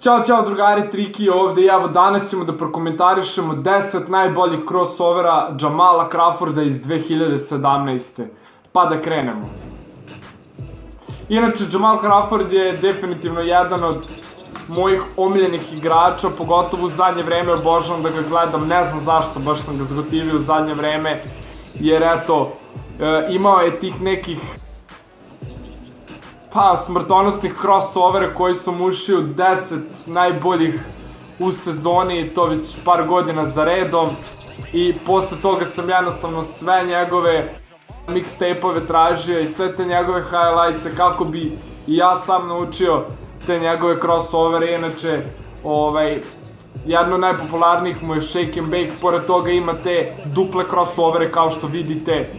Ćao drugari, Triki ovde i evo danas ćemo da prokomentarišemo 10 najboljih crossovera Jamala Crawforda iz 2017. Pa da krenemo. Inače, Jamal Crawford je definitivno jedan od mojih omiljenih igrača, pogotovo u zadnje vreme obožavam da ga gledam, ne znam zašto, baš sam ga zgotivio u zadnje vreme, jer eto, imao je tih nekih smrtonosnih crossovera koji su mu ušli u 10 najboljih u sezoni, to već par godina za redom, i posle toga sam jednostavno sve njegove mixtape-ove tražio i sve te njegove highlights-e kako bi i ja sam naučio te njegove crossovere. Inače, jedno od najpopularnijih mu je Shake and Bake, pored toga ima te duple crossovere kao što vidite,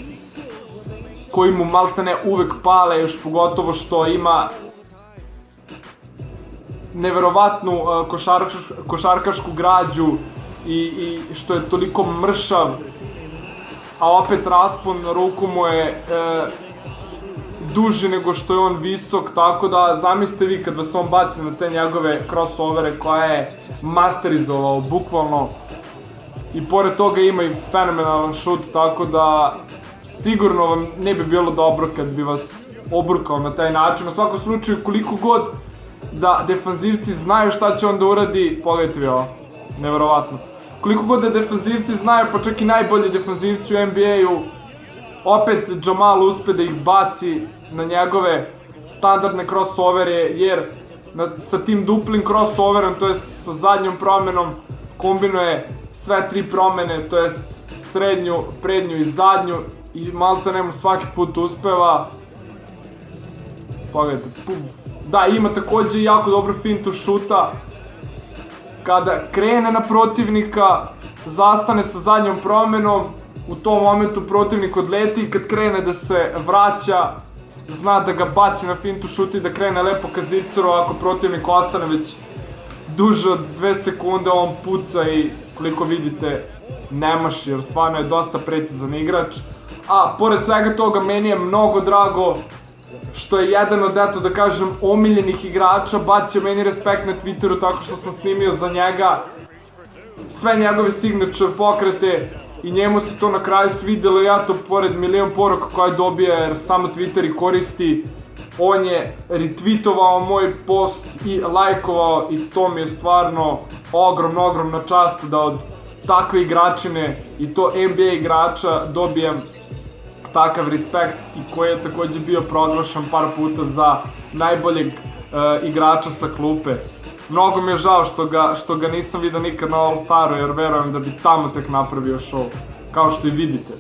koji mu maltene uvek pale, još pogotovo što ima neverovatnu košarkašku građu i što je toliko mršav, a opet raspon ruku mu je duži nego što je on visok, tako da zamislite vi kad vas on baci na te njegove crossovere koje je masterizovao bukvalno, i pored toga ima i fenomenalan šut, tako da sigurno vam ne bi bilo dobro kad bi vas obrukao na taj način. U svakom slučaju, koliko god da defanzivci znaju šta će on da uradi, pogledajte vi ovo, neverovatno. Koliko god da defanzivci znaju, pa čak i najbolji defanzivci u NBA-u, opet Jamal uspe da ih baci na njegove standardne crossovere, jer sa tim duplim crossoverom, to jest sa zadnjom promenom, kombinuje sve tri promene, to jest srednju, prednju i zadnju, i maltene mu svaki put uspeva. Pogledajte, da, ima takođe jako dobru fintu šuta. Kada krene na protivnika, zastane sa zadnjom promenom, u tom momentu protivnik odleti i kad krene da se vraća, zna da ga baci na fintu šuta i da krene lepo ka ziceru. Ako protivnik ostane već duže od 2 sekunde, on puca i koliko vidite ne maši, jer stvarno je dosta precizan igrač. A pored svega toga, meni je mnogo drago što je jedan od, eto da kažem, omiljenih igrača bacio meni respekt na Twitteru tako što sam snimio za njega sve njegove signature pokrete i njemu se to na kraju svidelo. I eto, pored milion poruka koje dobije, jer samo Twitter i koristi, on je retweetovao moj post i lajkovao, i to mi je stvarno ogromna čast da od takve igračine, i to NBA igrača, dobijem takav respekt, i koji je takođe bio proglašen par puta za najboljeg igrača sa klupe. Mnogo mi je žao što ga nisam vidio nikad na All-Staru, jer verujem da bi tamo tek napravio show. Kao što i vidite,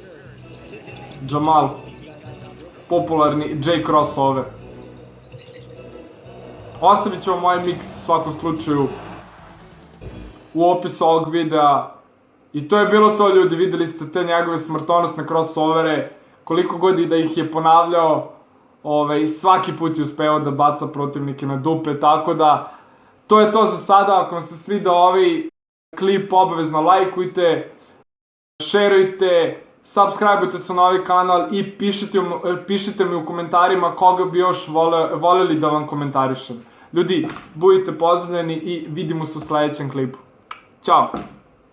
Jamal, popularni J crossover. Ostavit ću vam ovaj mix u svakom slučaju u opisu ovog videa. I to je bilo to, ljudi, videli ste te njegove smrtonosne crossovere, koliko god i da ih je ponavljao, svaki put je uspeo da baca protivnike na dupe, tako da to je to za sada. Ako vam se svidio ovaj klip, obavezno lajkujte, šerujte, subscribeujte se na ovaj kanal i pišite mi u komentarima koga bi još voljeli da vam komentarišem. Ljudi, budite pozdravljeni i vidimo se u sledećem klipu. Ćao!